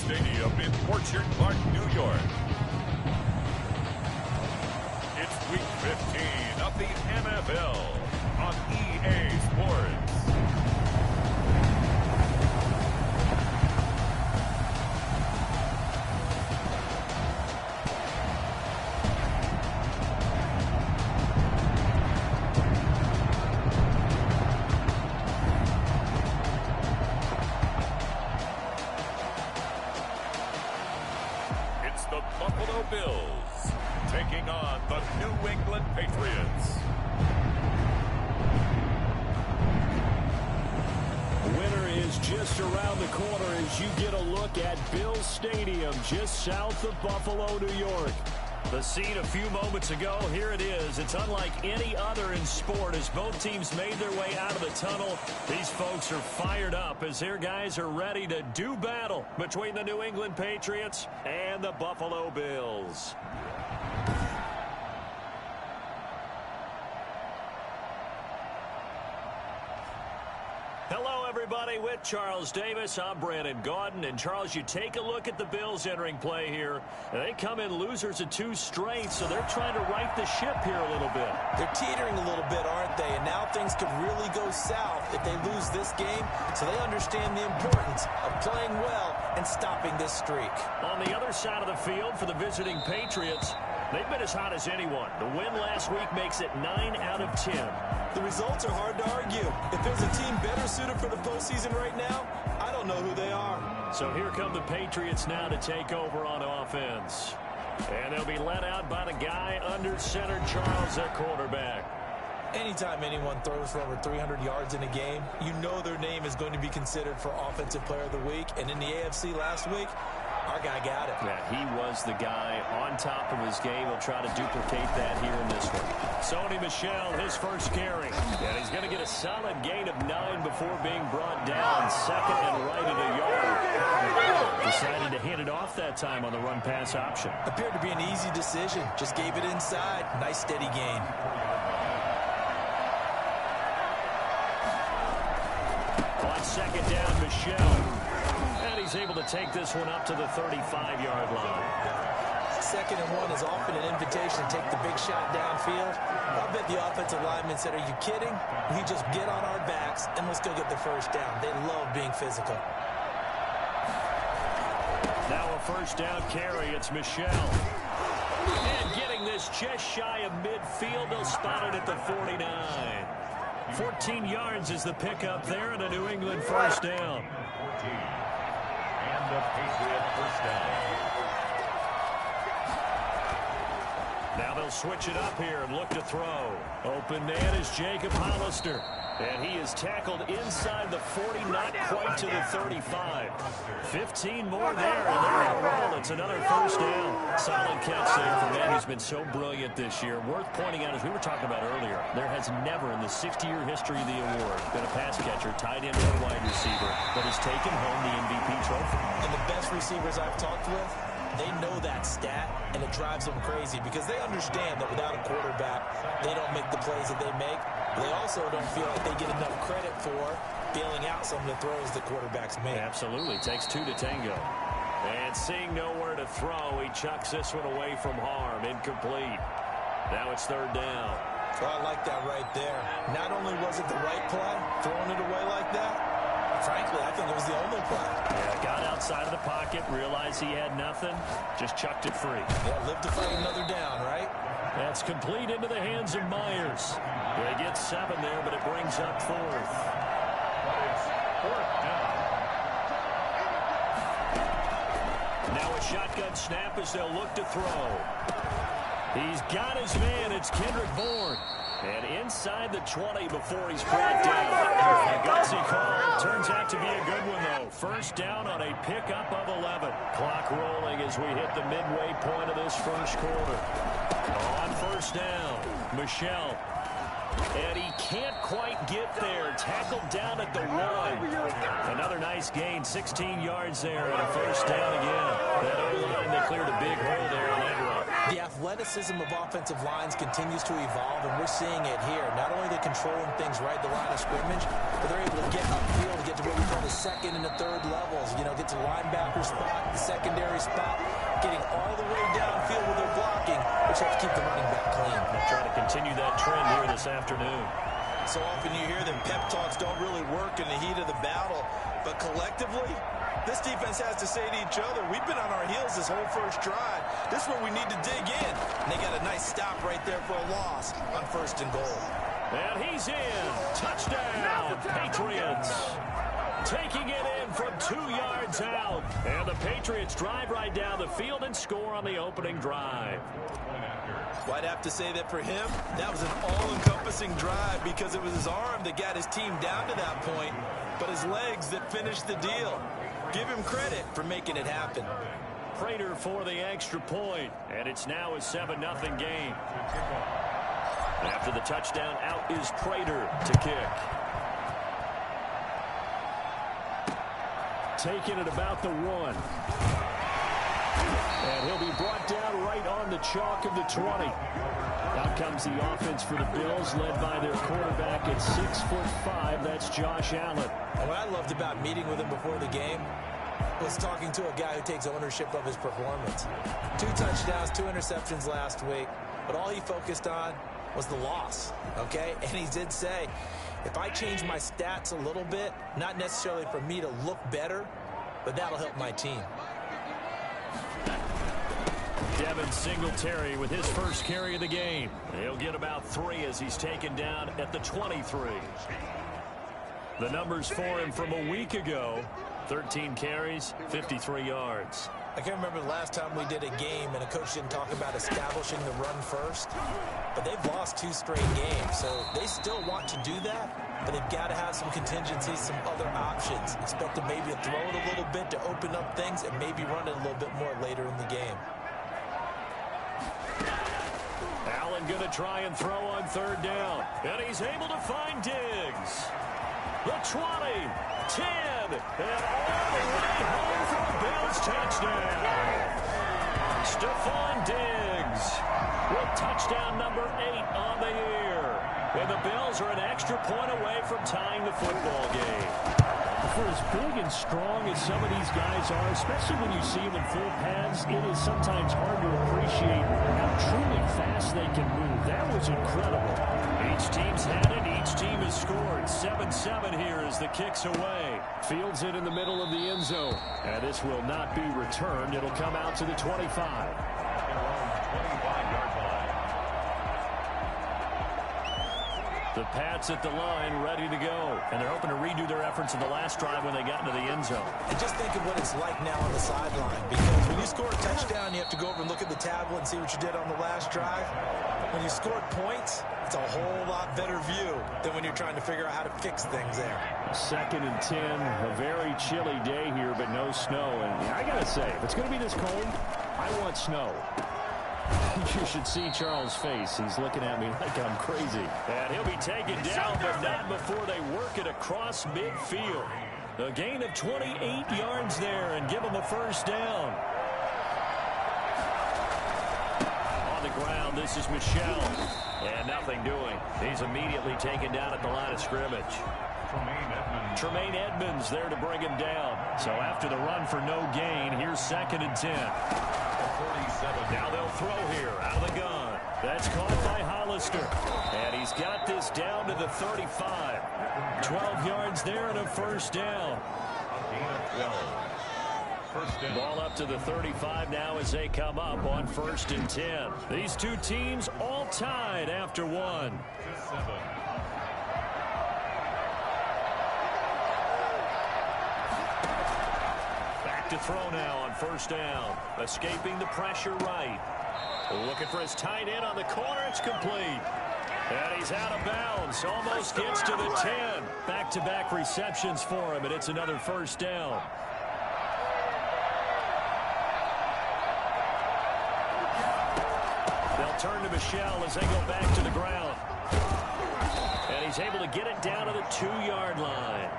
Stadium in Orchard Park, New York. It's Week 15 of the NFL on EA Sports. The Buffalo Bills taking on the New England Patriots. The winner is just around the corner as you get a look at Bills Stadium just south of Buffalo, New York. The scene a few moments ago, here it is. It's unlike any other in sport as both teams made their way out of the tunnel. These folks are fired up as their guys are ready to do battle between the New England Patriots and the Buffalo Bills. Hello, everybody. With Charles Davis, I'm Brandon Gaudin. And, Charles, you take a look at the Bills entering play here. They come in losers of 2 straight, so they're trying to right the ship here a little bit. They're teetering a little bit, aren't they? And now things could really go south if they lose this game, so they understand the importance of playing well and stopping this streak. On the other side of the field for the visiting Patriots, they've been as hot as anyone. The win last week makes it 9 out of 10. The results are hard to argue. If there's a team better suited for the postseason right now, I don't know who they are. So here come the Patriots now to take over on offense. And they'll be led out by the guy under center, Charles, at quarterback. Anytime anyone throws for over 300 yards in a game, you know their name is going to be considered for Offensive Player of the Week. And in the AFC last week, our guy got it. Yeah, he was the guy on top of his game. He'll try to duplicate that here in this one. Sony Michel, his first carry. And he's going to get a solid gain of 9 before being brought down. Second and right at a yard. Decided to hand it off that time on the run-pass option. Appeared to be an easy decision. Just gave it inside. Nice steady gain. On second down, Michel. And he's able to take this one up to the 35-yard line. Second and 1 is often an invitation to take the big shot downfield. I bet the offensive lineman said, "Are you kidding? We just get on our backs and let's go get the first down." They love being physical. Now a first down carry. It's Michel. And getting this just shy of midfield. They'll spot it at the 49. 14 yards is the pickup there and a New England first down. And the Patriot first down. Now they'll switch it up here and look to throw. Open man is Jacob Hollister. And he is tackled inside the 40, not quite to the 35. 15 more there, and they're on a roll. It's another first down. Solid catch there for a man who's been so brilliant this year. Worth pointing out, as we were talking about earlier, there has never in the 60-year history of the award been a pass catcher, tight end, or wide receiver that has taken home the MVP trophy. And the best receivers I've talked with, they know that stat, and it drives them crazy because they understand that without a quarterback, they don't make the plays that they make. They also don't feel like they get enough credit for bailing out some of the throws the quarterbacks make. Absolutely. Takes 2 to tango. And seeing nowhere to throw, he chucks this one away from harm. Incomplete. Now it's third down. Well, I like that right there. Not only was it the right play, throwing it away like that, frankly, I think it was the only play. Yeah, got outside of the pocket, realized he had nothing, just chucked it free. Yeah, live to fight another down, right? That's complete into the hands of Myers. They get 7 there, but it brings up 4th. Now a shotgun snap as they'll look to throw. He's got his man. It's Kendrick Vaughan. And inside the 20 before he's brought down. A gutsy call. Turns out to be a good one, though. First down on a pickup of 11. Clock rolling as we hit the midway point of this first quarter. On first down, Michel. And he can't quite get there. Tackled down at the 1. Another nice gain, 16 yards there, and a first down again. That O-line, they cleared a big hole there on that run. The athleticism of offensive lines continues to evolve, and we're seeing it here. Not only are they controlling things right at the line of scrimmage, but they're able to get upfield to get to what we call the second and the third levels. You know, get to linebacker spot, the secondary spot, getting all the way downfield with their blocking, which helps keep the running back clean. They'll try to continue that trend here this afternoon. So often you hear that pep talks don't really work in the heat of the battle, but collectively, this defense has to say to each other, we've been on our heels this whole first drive. This is where we need to dig in. And they got a nice stop right there for a loss on 1st and goal. And he's in. Touchdown, Patriots. Taking it in from 2 yards out. And the Patriots drive right down the field and score on the opening drive. Well, I'd have to say that for him, that was an all-encompassing drive because it was his arm that got his team down to that point, but his legs that finished the deal. Give him credit for making it happen. Prater for the extra point, and it's now a 7-0 game. After the touchdown, out is Prater to kick. Taking it about the 1. And he'll be brought down right on the chalk of the 20. Out comes the offense for the Bills, led by their quarterback at 6'5". That's Josh Allen. And what I loved about meeting with him before the game was talking to a guy who takes ownership of his performance. 2 touchdowns, 2 interceptions last week, but all he focused on was the loss, okay? And he did say, if I change my stats a little bit, not necessarily for me to look better, but that'll help my team. Devin Singletary with his first carry of the game. He'll get about 3 as he's taken down at the 23. The numbers for him from a week ago, 13 carries, 53 yards. I can't remember the last time we did a game and a coach didn't talk about establishing the run first, but they've lost 2 straight games, so they still want to do that, but they've got to have some contingencies, some other options. Expect to maybe throw it a little bit to open up things and maybe run it a little bit more later in the game. Allen going to try and throw on 3rd down, and he's able to find Diggs. The 20, 10, and all the way home for a Bills touchdown. Stephon Diggs with touchdown number 8 on the year. And the Bills are an extra point away from tying the football game. For as big and strong as some of these guys are, especially when you see them in full pads, it is sometimes hard to appreciate how truly fast they can move. That was incredible. Each team's had it. Each team has scored. 7-7 here as the kick's away. Fields it in the middle of the end zone. And this will not be returned. It'll come out to the 25. The Pats at the line, ready to go. And they're hoping to redo their efforts in the last drive when they got into the end zone. And just think of what it's like now on the sideline. Because when you score a touchdown, you have to go over and look at the tablet and see what you did on the last drive. When you scored points, it's a whole lot better view than when you're trying to figure out how to fix things there. 2nd and 10, a very chilly day here, but no snow. And I got to say, if it's going to be this cold, I want snow. You should see Charles' face. He's looking at me like I'm crazy. And he'll be taken down, but not before they work it across midfield. A gain of 28 yards there and give him a 1st down. On the ground, this is Michel. And nothing doing. He's immediately taken down at the line of scrimmage. Tremaine Edmonds there to bring him down. So after the run for no gain, here's 2nd and 10. Now they'll throw here out of the gun. That's caught by Hollister. And he's got this down to the 35. 12 yards there and a 1st down. Ball up to the 35 now as they come up on 1st and 10. These 2 teams all tied after 1. To throw now on 1st down. Escaping the pressure right. Looking for his tight end on the corner. It's complete. And he's out of bounds. Almost gets to the 10. Back-to-back receptions for him, and it's another 1st down. They'll turn to Michel as they go back to the ground. And he's able to get it down to the 2-yard line.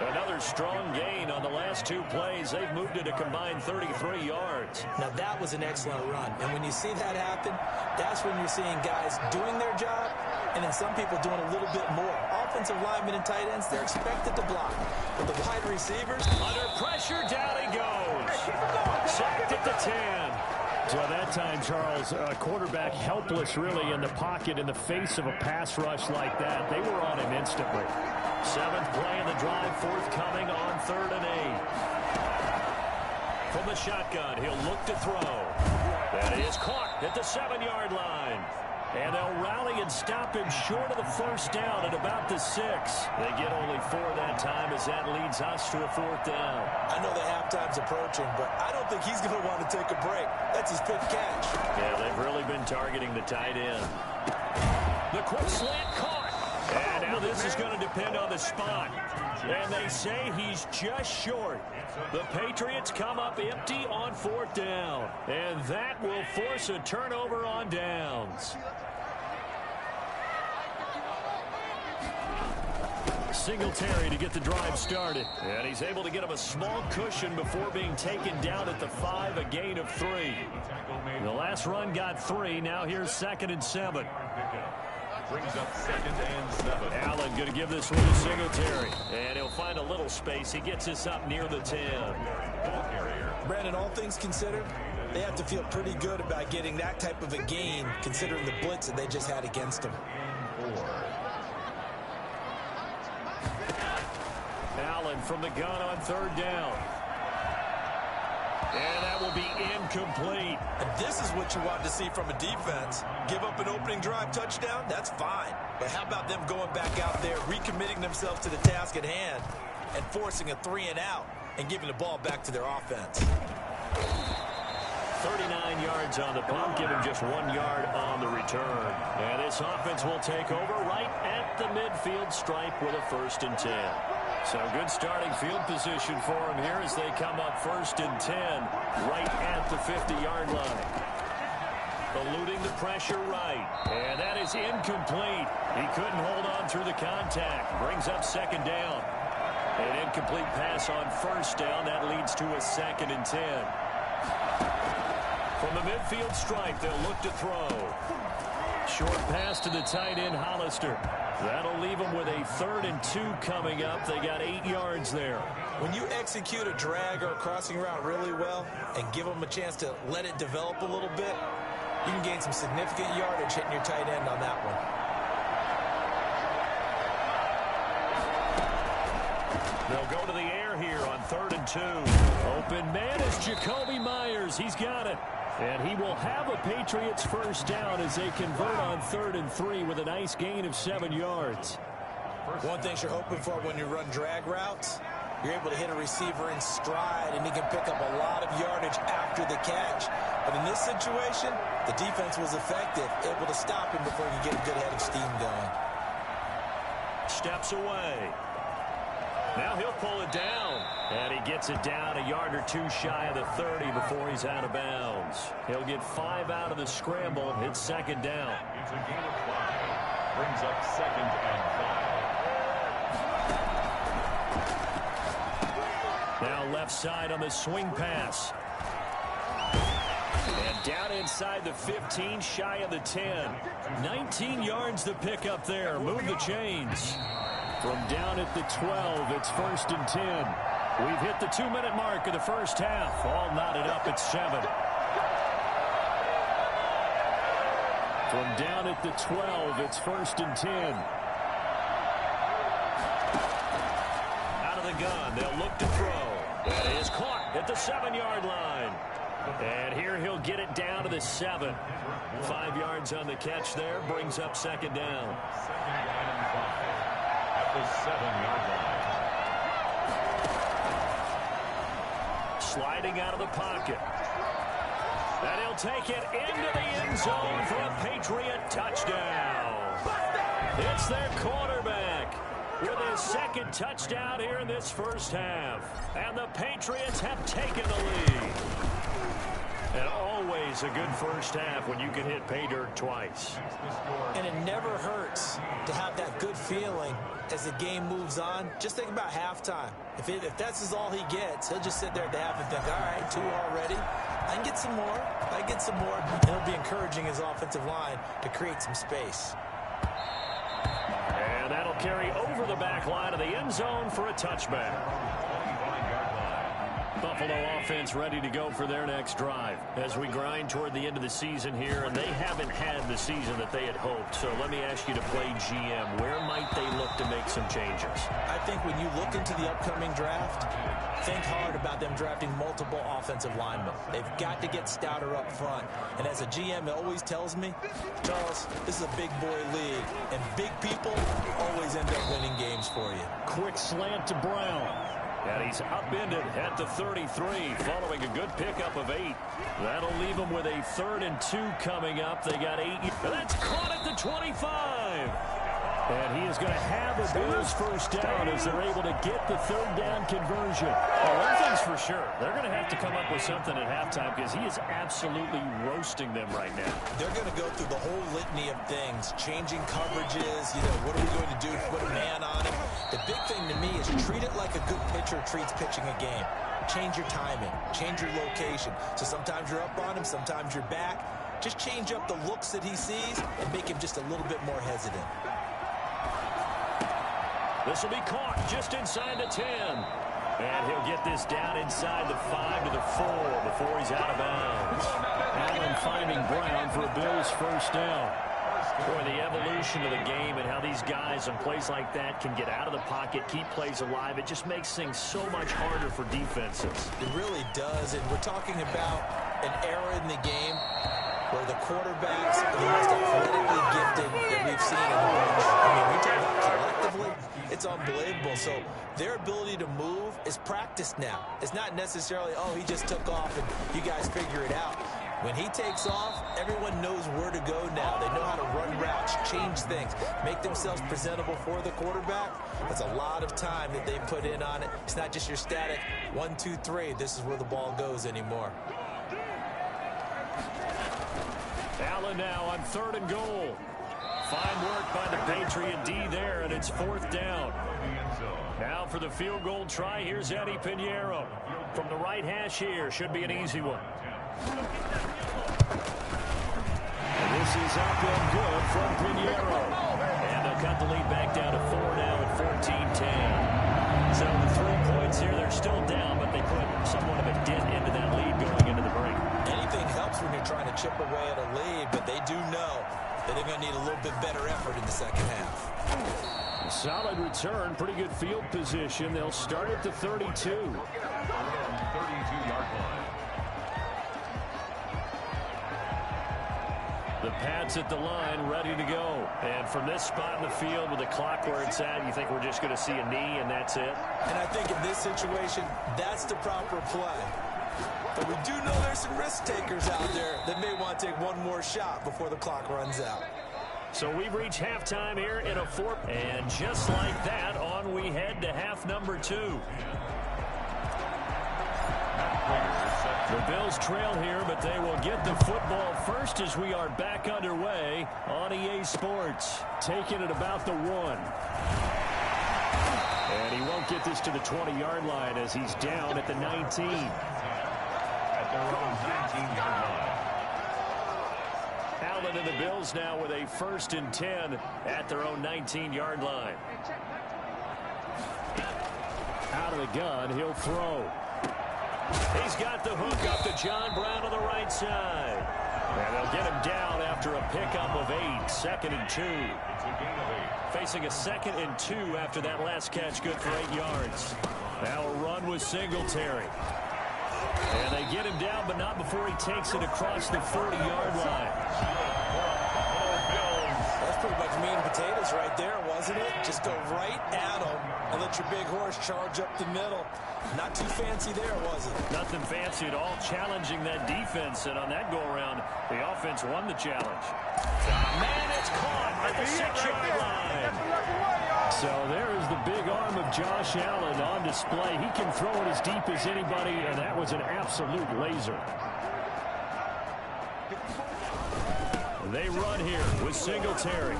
Another strong gain on the last 2 plays. They've moved it a combined 33 yards. Now, that was an excellent run. And when you see that happen, that's when you're seeing guys doing their job and then some people doing a little bit more. Offensive linemen and tight ends, they're expected to block. But the wide receivers, under pressure, down he goes. Sacked at the 10. So that time, Charles, quarterback helpless really in the pocket in the face of a pass rush like that. They were on him instantly. 7th play of the drive, forthcoming on 3rd and 8. From the shotgun, he'll look to throw. That is caught at the 7-yard line. And they'll rally and stop him short of the first down at about the 6. They get only 4 that time as that leads us to a 4th down. I know the halftime's approaching, but I don't think he's going to want to take a break. That's his 5th catch. Yeah, they've really been targeting the tight end. The quick slant caught. And now this is going to depend on the spot. And they say he's just short. The Patriots come up empty on 4th down. And that will force a turnover on downs. Singletary to get the drive started. And he's able to get him a small cushion before being taken down at the 5, a gain of 3. The last run got 3. Now here's 2nd and 7. Brings up 2nd and 7. Allen going to give this one to Singletary. And he'll find a little space. He gets us up near the 10. Brandon, all things considered, they have to feel pretty good about getting that type of a gain considering the blitz that they just had against them. Allen from the gun on 3rd down. And that will be incomplete. And this is what you want to see from a defense. Give up an opening drive touchdown, that's fine. But how about them going back out there, recommitting themselves to the task at hand, and forcing a 3-and-out and giving the ball back to their offense. 39 yards on the punt, give him just 1 yard on the return. And this offense will take over right at the midfield stripe with a 1st and 10. So good starting field position for him here as they come up 1st and 10 right at the 50-yard line. Eluding the pressure right. And that is incomplete. He couldn't hold on through the contact. Brings up 2nd down. An incomplete pass on 1st down. That leads to a 2nd and 10. From the midfield stripe, they'll look to throw. Short pass to the tight end, Hollister. That'll leave them with a 3rd and 2 coming up. They got 8 yards there. When you execute a drag or a crossing route really well and give them a chance to let it develop a little bit, you can gain some significant yardage hitting your tight end on that one. They'll go to the air here on 3rd and 2. Open man is Jacoby Myers. He's got it. And he will have a Patriots 1st down as they convert on 3rd and 3 with a nice gain of 7 yards. One thing you're hoping for when you run drag routes, you're able to hit a receiver in stride and he can pick up a lot of yardage after the catch. But in this situation, the defense was effective, able to stop him before he could get a good head of steam going. Steps away. Now he'll pull it down. And he gets it down a yard or 2 shy of the 30 before he's out of bounds. He'll get 5 out of the scramble. It's 2nd down. It's a gain of 5. Brings up 2nd and 5. Now left side on the swing pass. And down inside the 15, shy of the 10. 19 yards to pick up there. Move the chains. From down at the 12, it's 1st and 10. We've hit the 2-minute mark of the first half. All knotted up at 7. From down at the 12, it's 1st and 10. Out of the gun, they'll look to throw. That is caught at the 7-yard line. And here he'll get it down to the 7. 5 yards on the catch there, brings up 2nd down. 2nd and 5 at the 7-yard line. Sliding out of the pocket. And he'll take it into the end zone for a Patriot touchdown. It's their quarterback with his 2nd touchdown here in this first half. And the Patriots have taken the lead. And always a good first half when you can hit pay dirt twice. And it never hurts to have that good feeling as the game moves on. Just think about halftime. If that's all he gets, he'll just sit there at the half and think, all right, 2 already. I can get some more. I can get some more. And he'll be encouraging his offensive line to create some space. And that'll carry over the back line of the end zone for a touchback. Buffalo offense ready to go for their next drive as we grind toward the end of the season here, and they haven't had the season that they had hoped. So let me ask you to play GM. Where might they look to make some changes? I think when you look into the upcoming draft, think hard about them drafting multiple offensive linemen. They've got to get stouter up front. And as a GM, it always tells me, Charles, this is a big boy league, and big people always end up winning games for you. Quick slant to Brown. And he's upended at the 33 following a good pickup of 8. That'll leave him with a 3rd and 2 coming up. They got 8. And that's caught at the 25. And he is going to have a Bills first down as they're able to get the 3rd down conversion. Well, one thing's for sure. They're going to have to come up with something at halftime because he is absolutely roasting them right now. They're going to go through the whole litany of things, changing coverages, what are we going to do to put a man on him? The big thing to me is treat it like a good pitcher treats pitching a game. Change your timing, change your location. So sometimes you're up on him, sometimes you're back. Just change up the looks that he sees and make him just a little bit more hesitant. This will be caught just inside the 10. And he'll get this down inside the 5 to the 4 before he's out of bounds. Allen finding Brown for a Bills first down. Boy, the evolution of the game and how these guys on plays like that can get out of the pocket, keep plays alive, it just makes things so much harder for defenses. It really does, and we're talking about an era in the game where the quarterbacks are the most athletically gifted that we've seen in the league. I mean, we talk about collectively, it's unbelievable. So their ability to move is practiced now. It's not necessarily, oh, he just took off and you guys figure it out. When he takes off, everyone knows where to go now. They know how to run routes, change things, make themselves presentable for the quarterback. That's a lot of time that they put in on it. It's not just your static 1, 2, 3. This is where the ball goes anymore. Allen now on 3rd and goal. Fine work by the Patriot D there, and it's 4th down. Now for the field goal try, here's Eddie Pinero. From the right hash here, should be an easy one. And this is up and good from Pinero. And they'll cut the lead back down to 4 now at 14-10. So the 3 points here, they're still down, but they put somewhat of a dent into that lead going into the break. Anything helps when you're trying to chip away at a lead, but they do know that they're going to need a little bit better effort in the second half. Solid return, pretty good field position. They'll start at the 32. 32-yard line. The Pats at the line, ready to go. And from this spot in the field with the clock where it's at, you think we're just going to see a knee and that's it? And I think in this situation, that's the proper play. But we do know there's some risk takers out there that may want to take one more shot before the clock runs out. So we've reached halftime here in a 4. And just like that, on we head to half number 2. The Bills trail here, but they will get the football first as we are back underway on EA Sports. Taking it about the 1. And he won't get this to the 20-yard line as he's down at the 19. At their own 19-yard line. Allen and the Bills now with a 1st and 10 at their own 19-yard line. Out of the gun, he'll throw. He's got the hook up to John Brown on the right side. And they'll get him down after a pickup of 8. 2nd and 2. Facing a 2nd and 2 after that last catch, good for 8 yards. Now a run with Singletary. And they get him down, but not before he takes it across the 40-yard line. That's pretty much meat and potatoes right there, wasn't it? Just go right at him and let your big horse charge up the middle. Not too fancy there, was it? Nothing fancy at all, challenging that defense. And on that go-around, the offense won the challenge. Man, it's caught at the 6-yard line. So there is the big arm of Josh Allen on display. He can throw it as deep as anybody, and that was an absolute laser. They run here with Singletary.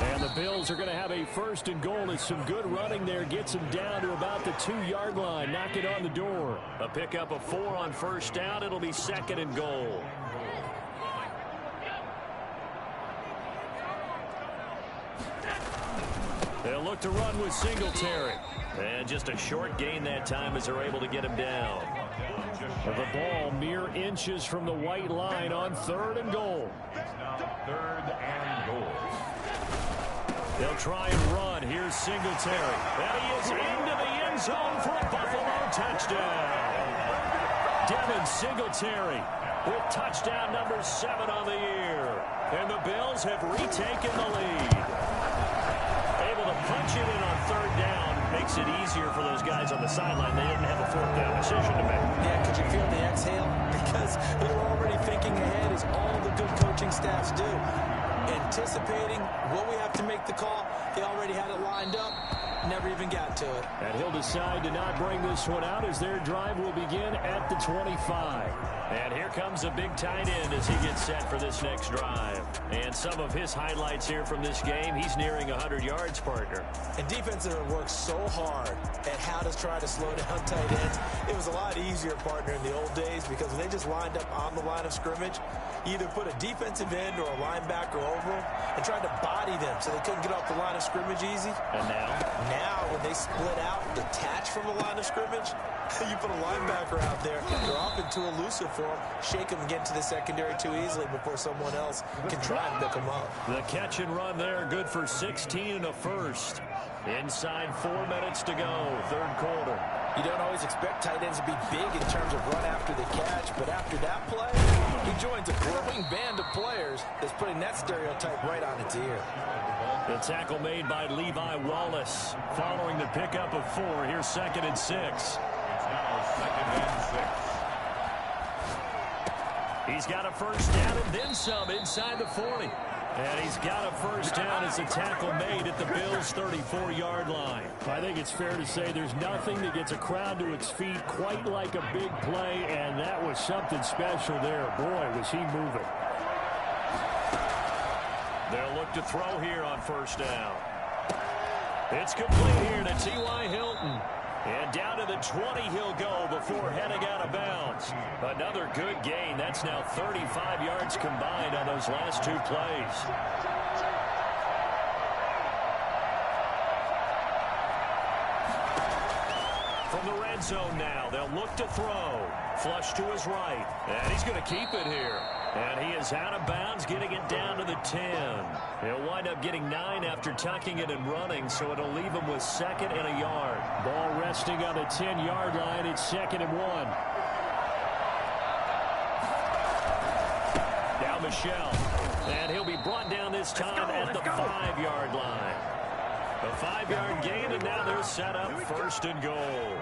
And the Bills are going to have a first and goal as some good running there gets them down to about the 2-yard line. Knock it on the door. A pickup of 4 on first down. It'll be second and goal. They'll look to run with Singletary. And just a short gain that time as they're able to get him down. The ball mere inches from the white line on 3rd and goal. 3rd and goal. They'll try and run. Here's Singletary. And he is into the end zone for a Buffalo touchdown. Devin Singletary with touchdown number 7 on the year. And the Bills have retaken the lead. Able to punch it in on 3rd down. Makes it easier for those guys on the sideline. They didn't have a 4th down decision to make. Yeah, could you feel the exhale? Because they were already thinking ahead, as all the good coaching staffs do. Anticipating what we have to make the call. They already had it lined up. Never even got to it. And he'll decide to not bring this one out as their drive will begin at the 25. And here comes a big tight end as he gets set for this next drive. And some of his highlights here from this game, he's nearing 100 yards, partner. And defenses have worked so hard at how to try to slow down tight ends. It was a lot easier, partner, in the old days because when they just lined up on the line of scrimmage, you either put a defensive end or a linebacker over them and tried to body them so they couldn't get off the line of scrimmage easy. And Now, when they split out, detach from the line of scrimmage, you put a linebacker out there. They're often too elusive for them. Shake them and get into the secondary too easily before someone else can try and pick them up. the catch and run there, good for 16 and a first. Inside 4 minutes to go, 3rd quarter. You don't always expect tight ends to be big in terms of run after the catch, but after that play, he joins a growing band of players that's putting that stereotype right on its ear. The tackle made by Levi Wallace. Following the pickup of 4, here's 2nd and 6. It's now 2nd and 6. He's got a first down and then some inside the 40. And he's got a first down as a tackle made at the Bills' 34-yard line. I think it's fair to say there's nothing that gets a crowd to its feet quite like a big play, and that was something special there. Boy, was he moving. They'll look to throw here on first down. It's complete here to T.Y. Hilton. And down to the 20 he'll go before heading out of bounds. Another good gain. That's now 35 yards combined on those last 2 plays. From the red zone now, they'll look to throw. Flush to his right. And he's going to keep it here. And he is out of bounds, getting it down to the 10. He'll wind up getting 9 after tucking it and running, so it'll leave him with 2nd and a yard. Ball resting on the 10-yard line. It's 2nd and 1. Now Michelle. And he'll be brought down this time at the 5-yard line. A 5-yard gain, and now they're set up 1st and goal.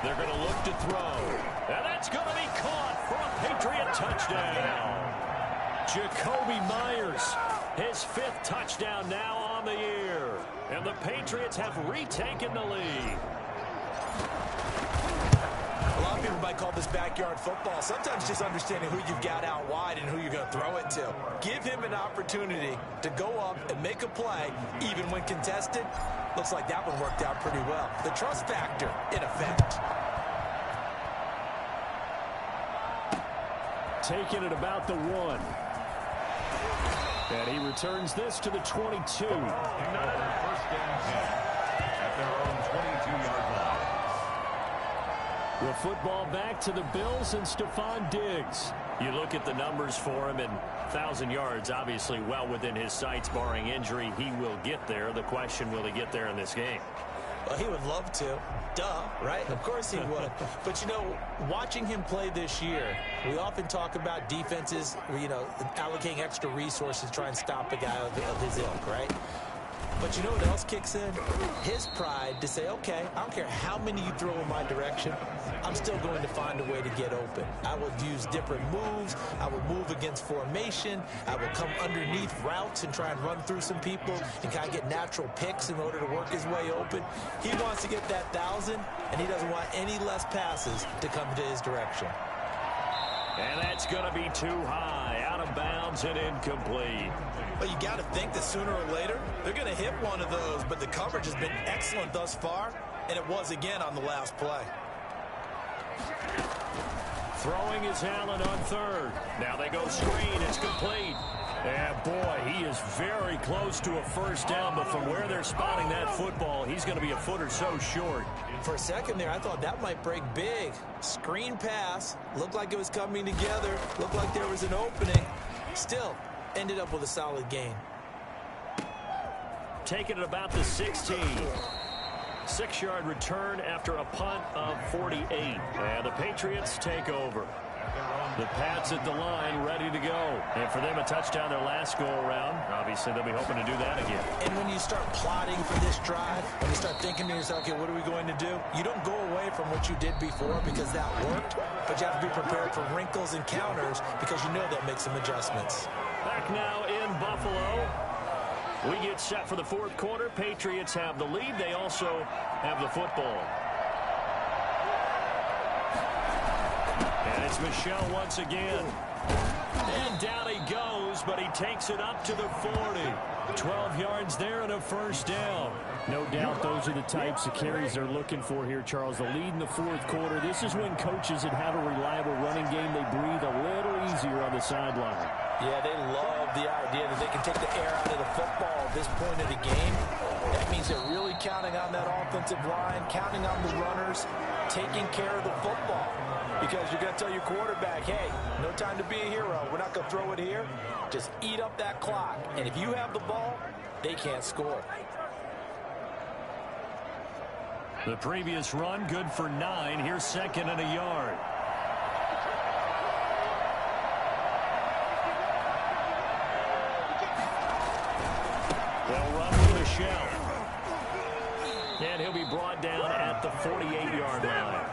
They're going to look to throw. And that's going to be caught for a Patriot touchdown. Jacoby Myers, his 5th touchdown now on the year. And the Patriots have retaken the lead. A lot of people might call this backyard football. Sometimes just understanding who you've got out wide and who you're going to throw it to. Give him an opportunity to go up and make a play, even when contested. Looks like that one worked out pretty well. The trust factor, in effect. Taking it about the 1. And he returns this to the 22. First and 10 at their own 22-yard line. The football back to the Bills and Stephon Diggs. You look at the numbers for him, and 1,000 yards, obviously well within his sights, barring injury. He will get there. The question, will he get there in this game? Well, he would love to. Duh, right? Of course he would. But, you know, watching him play this year, we often talk about defenses, you know, allocating extra resources to try and stop a guy of his ilk, right? But you know what else kicks in? His pride to say, okay, I don't care how many you throw in my direction, I'm still going to find a way to get open. I will use different moves. I will move against formation. I will come underneath routes and try and run through some people and kind of get natural picks in order to work his way open. He wants to get that 1,000, and he doesn't want any less passes to come to his direction. And that's going to be too high, out of bounds and incomplete. Well, you got to think that sooner or later they're going to hit one of those, but the coverage has been excellent thus far, and it was again on the last play. Throwing is Allen on third. Now they go screen. It's complete. And, boy, he is very close to a first down, but from where they're spotting that football, he's going to be a foot or so short. For a second there, I thought that might break big. Screen pass. Looked like it was coming together. Looked like there was an opening. Still, ended up with a solid gain. Taking it about the 16. 6-yard return after a punt of 48. And the Patriots take over. The Pats at the line, ready to go. And for them, a touchdown their last go-around. Obviously, they'll be hoping to do that again. And when you start plotting for this drive, when you start thinking to yourself, okay, what are we going to do? You don't go away from what you did before because that worked, but you have to be prepared for wrinkles and counters because you know they'll make some adjustments. Back now in Buffalo. We get set for the fourth quarter. Patriots have the lead. They also have the football. And it's Michel once again. And down he goes, but he takes it up to the 40. 12 yards there and a first down. No doubt those are the types of carries they're looking for here, Charles. The lead in the fourth quarter. This is when coaches that have a reliable running game, they breathe a little easier on the sideline. Yeah, they love the idea that they can take the air out of the football at this point of the game. That means they're really counting on that offensive line, counting on the runners, taking care of the football. Because you're going to tell your quarterback, hey, no time to be a hero. We're not going to throw it here. Just eat up that clock. And if you have the ball, they can't score. The previous run, good for 9. Here's second and a yard. They'll run with Michel. And he'll be brought down at the 48-yard line.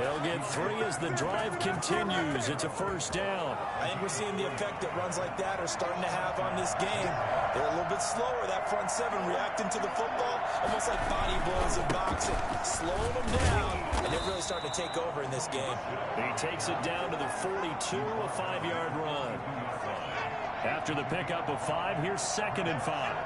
They'll get 3 as the drive continues. It's a first down. I think we're seeing the effect that runs like that are starting to have on this game. They're a little bit slower, that front seven, reacting to the football, almost like body blows in boxing, slowing them down, and they're really starting to take over in this game. He takes it down to the 42, a 5-yard run. After the pickup of 5, here's second and 5.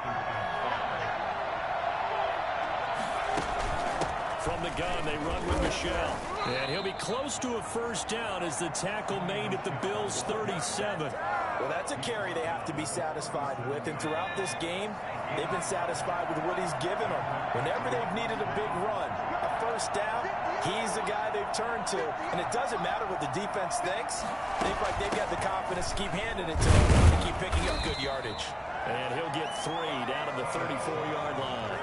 From the gun, they run with Michel. And he'll be close to a first down as the tackle made at the Bills' 37. Well, that's a carry they have to be satisfied with. And throughout this game, they've been satisfied with what he's given them. Whenever they've needed a big run, a first down, he's the guy they've turned to. And it doesn't matter what the defense thinks. They feel like they've got the confidence to keep handing it to him and keep picking up good yardage. And he'll get 3 down to the 34-yard line.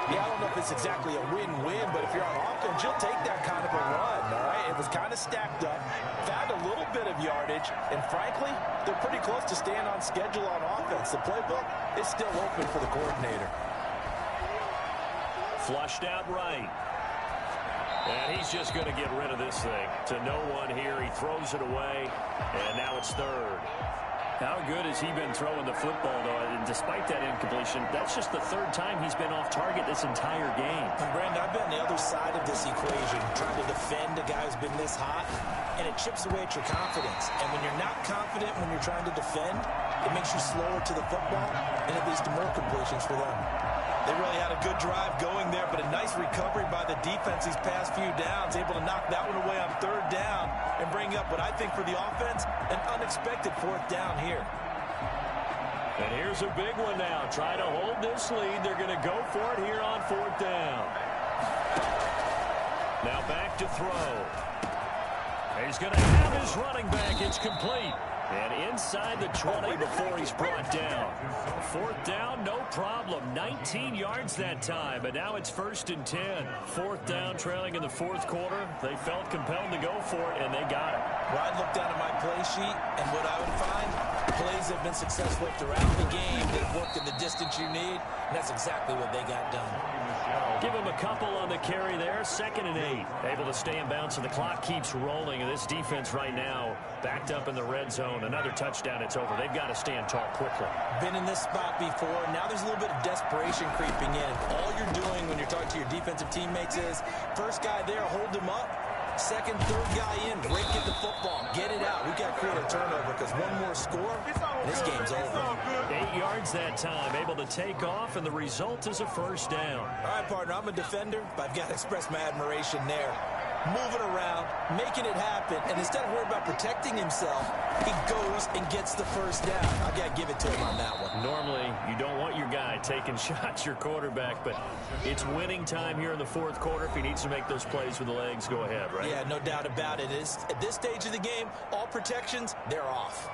Yeah, I don't know if it's exactly a win-win, but if you're on offense, you'll take that kind of a run, all right? It was kind of stacked up, found a little bit of yardage, and frankly, they're pretty close to staying on schedule on offense. The playbook is still open for the coordinator. Flushed out right. And he's just going to get rid of this thing. To no one here, he throws it away, and now it's third. How good has he been throwing the football, though? And despite that incompletion, that's just the 3rd time he's been off target this entire game. And Brandon, I've been on the other side of this equation, trying to defend a guy who's been this hot, and it chips away at your confidence. And when you're not confident when you're trying to defend, it makes you slower to the football, and it leads to more completions for them. They really had a good drive going there, but a nice recovery by the defense these past few downs, able to knock that one away on 3rd down and bring up what I think for the offense, an unexpected 4th down here. And here's a big one now. Try to hold this lead. They're going to go for it here on 4th down. Now back to throw. He's going to have his running back. It's complete. And inside the 20 before he's brought down. 4th down, no problem. 19 yards that time, but now it's 1st and 10. 4th down, trailing in the 4th quarter. They felt compelled to go for it, and they got it. Well, I'd look down at my play sheet, and what I would find, Plays have been successful throughout the game that have worked in the distance you need, and that's exactly what they got done. Give him a couple on the carry there. 2nd and 8. Able to stay in bounds, and the clock keeps rolling. And this defense right now backed up in the red zone. Another touchdown, it's over. They've got to stand tall quickly. Been in this spot before. Now there's a little bit of desperation creeping in. All you're doing when you're talking to your defensive teammates is first guy there, hold him up. Second, third guy in, break it the football, get it out. We've got to create a turnover because one more score, and this game's over. 8 yards that time, able to take off, and the result is a first down. All right, partner, I'm a defender, but I've got to express my admiration there. Moving around, making it happen, and instead of worrying about protecting himself, he goes and gets the first down. I've got to give it to him on that one. Normally, you don't want your guy taking shots, your quarterback, but it's winning time here in the 4th quarter. If he needs to make those plays with the legs, go ahead, right? Yeah, no doubt about it. At this stage of the game, all protections, they're off.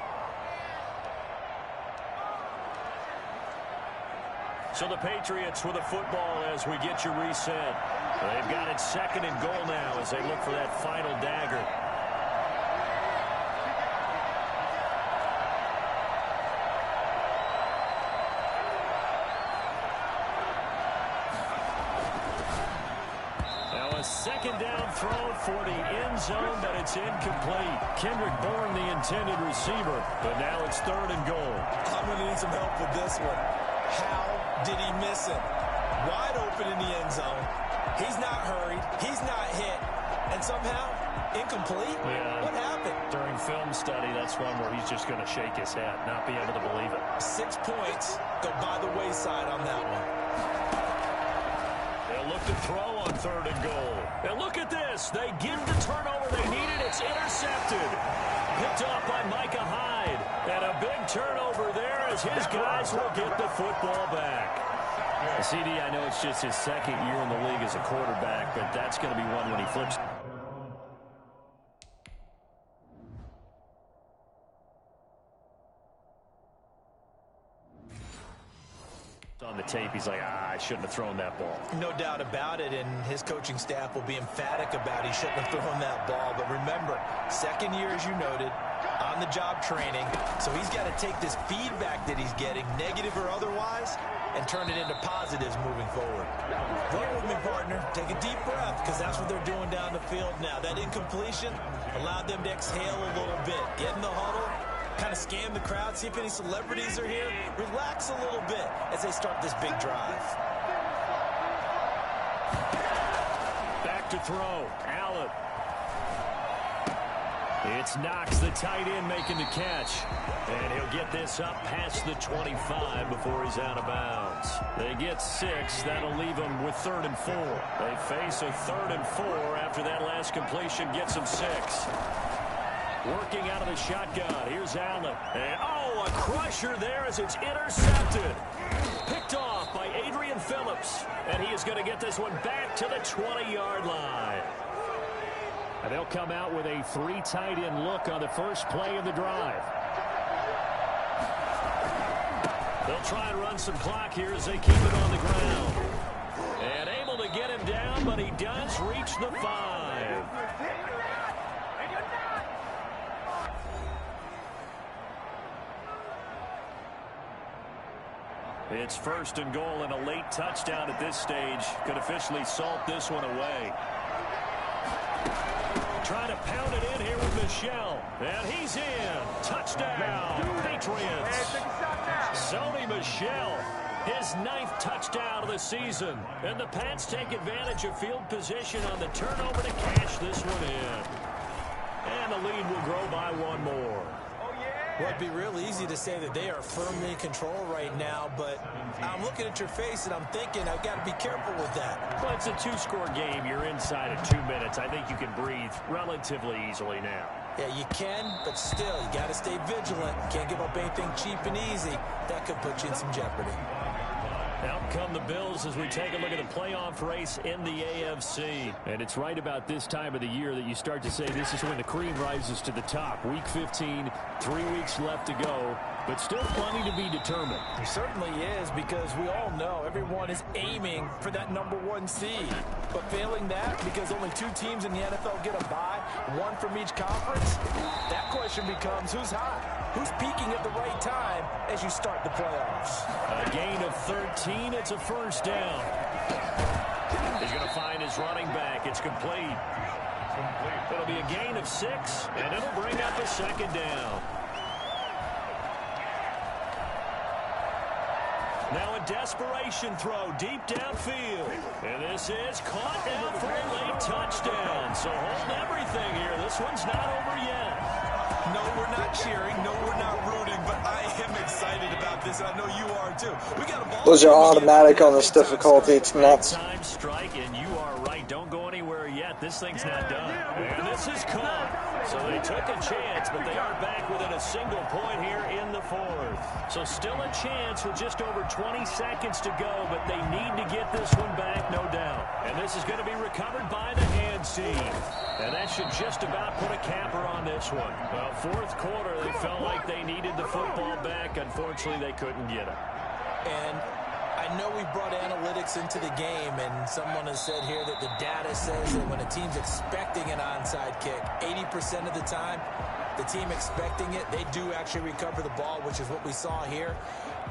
So the Patriots with a football as we get you reset. They've got it 2nd and goal now as they look for that final dagger. Now a 2nd down throw for the end zone, but it's incomplete. Kendrick Vaughan, the intended receiver, but now it's 3rd and goal. I'm going to need some help with this one. How did he miss it? Wide open in the end zone. He's not hurried. He's not hit. And somehow, incomplete? Yeah. What happened? During film study, that's one where he's just going to shake his head, not be able to believe it. 6 points go by the wayside on that one. They'll look to throw on 3rd and goal. And look at this. They get the turnover they needed. It's intercepted. Picked off by Micah Hyde. And a big turnover there as his guys will get the football back. CD, I know it's just his 2nd year in the league as a quarterback, but that's going to be one when he flips. On the tape, he's like, I shouldn't have thrown that ball. No doubt about it, and his coaching staff will be emphatic about he shouldn't have thrown that ball. But remember, 2nd year, as you noted, on-the-job training, so he's got to take this feedback that he's getting, negative or otherwise, and turn it into positives moving forward. Roll with me, partner. Take a deep breath, because that's what they're doing down the field now. That incompletion allowed them to exhale a little bit, get in the huddle, kind of scan the crowd, see if any celebrities are here, relax a little bit as they start this big drive. Back to throw. Allen. It's Knox, the tight end, making the catch. And he'll get this up past the 25 before he's out of bounds. They get 6. That'll leave them with 3rd and 4. They face a 3rd and 4 after that last completion gets them 6. Working out of the shotgun. Here's Allen. And, a crusher there as it's intercepted. Picked off by Adrian Phillips. And he is going to get this one back to the 20-yard line. And they'll come out with a 3 tight end look on the first play of the drive. They'll try and run some clock here as they keep it on the ground. And able to get him down, but he does reach the 5. It's 1st and goal, and a late touchdown at this stage could officially salt this one away. Trying to pound it in here with Michel. And he's in. Touchdown, Patriots. Sony Michel, his 9th touchdown of the season. And the Pats take advantage of field position on the turnover to cash this one in. And the lead will grow by 1 more. Well, it'd be real easy to say that they are firmly in control right now, but I'm looking at your face and I'm thinking I've got to be careful with that. Well, it's a 2-score game. You're inside of 2 minutes. I think you can breathe relatively easily now. Yeah, you can, but still, you got to stay vigilant. Can't give up anything cheap and easy. That could put you in some jeopardy. Out come the Bills as we take a look at the playoff race in the AFC. And it's right about this time of the year that you start to say this is when the cream rises to the top. Week 15, 3 weeks left to go. but still plenty to be determined. He certainly is, because we all know everyone is aiming for that #1 seed. But failing that, because only 2 teams in the NFL get a bye, 1 from each conference, that question becomes who's hot? Who's peaking at the right time as you start the playoffs? A gain of 13. It's a first down. He's going to find his running back. It's complete. It'll be a gain of 6, and it'll bring up a second down. Now a desperation throw deep downfield. And this is caught down for a late touchdown. So hold everything here. This one's not over yet. No, we're not cheering. No, we're not rooting. But I am excited about this, and I know you are too. We got a ball. Those are automatic on this difficulty. It's nuts. Time strike, and you are right. Don't go anywhere yet. This thing's not done. And this is caught. So they took a chance, but they are back within a single point here in the 4th. So still a chance with just over 20 seconds to go, but they need to get this one back, no doubt. And this is going to be recovered by the hands team. And that should just about put a capper on this one. Well, 4th quarter, they felt like they needed the football back. Unfortunately, they couldn't get it. And I know we brought analytics into the game, and someone has said here that the data says that when a team's expecting an onside kick, 80% of the time, the team expecting it, they do actually recover the ball, which is what we saw here.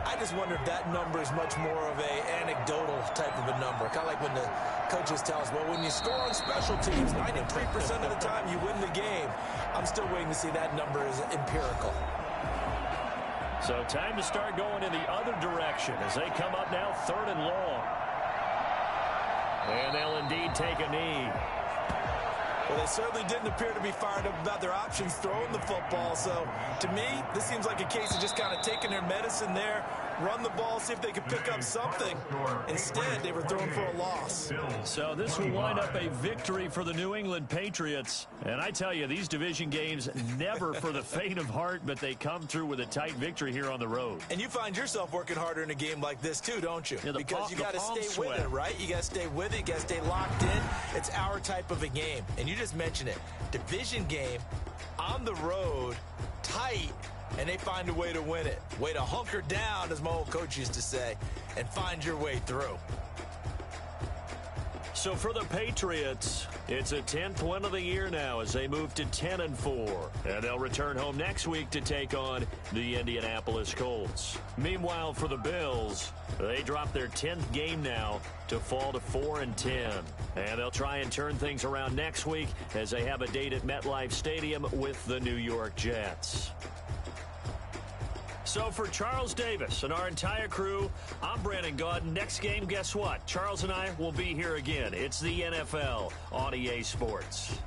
I just wonder if that number is much more of a anecdotal type of a number. Kind of like when the coaches tell us, well, when you score on special teams, 93% of the time you win the game. I'm still waiting to see that number is empirical. So time to start going in the other direction as they come up now 3rd and long. And they'll indeed take a knee. Well, they certainly didn't appear to be fired up about their options throwing the football. So, to me, this seems like a case of just kind of taking their medicine there, run the ball, see if they could pick up something. Instead, they were throwing for a loss. So this will wind up a victory for the New England Patriots. And I tell you, these division games, never for the faint of heart, but they come through with a tight victory here on the road. And you find yourself working harder in a game like this, too, don't you? Yeah, because you got to stay with it, right? You got to stay with it. You got to stay locked in. It's our type of a game. And you just mentioned it. Division game, on the road, tight, and they find a way to win it. Way to hunker down, as my old coach used to say, and find your way through. So for the Patriots, it's a 10th win of the year now as they move to 10-4. And they'll return home next week to take on the Indianapolis Colts. Meanwhile, for the Bills, they drop their 10th game now to fall to 4-10. And they'll try and turn things around next week as they have a date at MetLife Stadium with the New York Jets. So for Charles Davis and our entire crew, I'm Brandon Gaudin. Next game, guess what? Charles and I will be here again. It's the NFL on EA Sports.